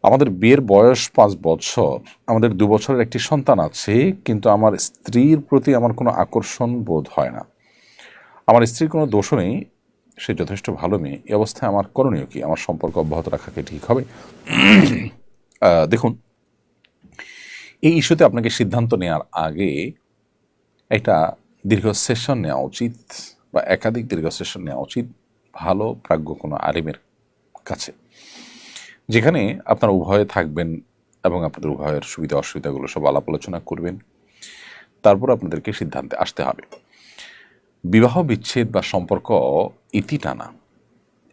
আমাদের বিয়ের বয়স 5 বছর, আমাদের 2 বছরের একটি সন্তান আছে, কিন্তু আমার স্ত্রীর প্রতি আমার কোনো আকর্ষণ বোধ হয় না। আমার স্ত্রীর কোনো দোষও নেই, সে যথেষ্ট ভালো মেয়ে। এই অবস্থায় আমার করণীয় কি? আমার সম্পর্ক অব্যাহত রাখা কি ঠিক হবে? দেখুন, এই ইস্যুতে আপনাকে সিদ্ধান্ত নেওয়ার আগে একটা দীর্ঘ সেশন নেওয়া উচিত, বা একাধিক দীর্ঘ সেশন নেওয়া উচিত ভালো প্রাজ্ঞ কোনো আলিমের কাছে, যেখানে আপনারা উভয়ে থাকবেন এবং আপনাদের উভয়ের সুবিধা অসুবিধাগুলো সব আলাপ আলোচনা করবেন। তারপর আপনাদেরকে সিদ্ধান্তে আসতে হবে। বিবাহ বিচ্ছেদ বা সম্পর্ক ইতি টানা,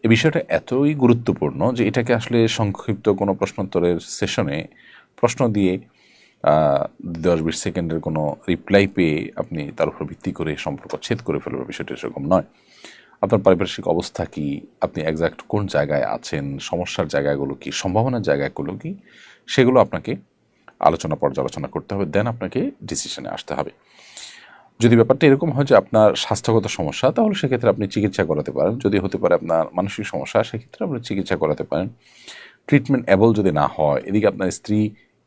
এই বিষয়টা এতই গুরুত্বপূর্ণ যে এটাকে আসলে সংক্ষিপ্ত কোনো প্রশ্নোত্তরের সেশনে প্রশ্ন দিয়ে 10-20 সেকেন্ডের কোনো রিপ্লাই পেয়ে আপনি তার উপর ভিত্তি করে সম্পর্ক ছেদ করে ফেলবেন, বিষয়টা সেরকম নয়। আপনার পারিপার্শ্বিক অবস্থা কী, আপনি একজ্যাক্ট কোন জায়গায় আছেন, সমস্যার জায়গাগুলো কী, সম্ভাবনার জায়গাগুলো কী, সেগুলো আপনাকে আলোচনা পর্যালোচনা করতে হবে, দেন আপনাকে ডিসিশনে আসতে হবে। যদি ব্যাপারটা এরকম হয় যে আপনার স্বাস্থ্যগত সমস্যা, তাহলে সেক্ষেত্রে আপনি চিকিৎসা করাতে পারেন। যদি হতে পারে আপনার মানসিক সমস্যা, সেক্ষেত্রে আপনি চিকিৎসা করাতে পারেন। ট্রিটমেন্ট অ্যাবল যদি না হয়, এদিকে আপনার স্ত্রী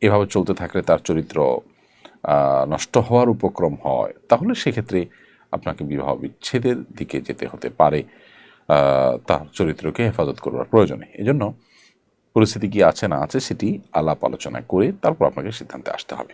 এভাবে চলতে থাকলে তার চরিত্র নষ্ট হওয়ার উপক্রম হয়, তাহলে সেক্ষেত্রে আপনাকে বিবাহ বিচ্ছেদের দিকে যেতে হতে পারে। তার চরিত্রকে হেফাজত করবার প্রয়োজনে। এজন্য পরিস্থিতি কি আছে না আছে সেটি আলাপ আলোচনা করে তারপর আপনাকে সিদ্ধান্তে আসতে হবে।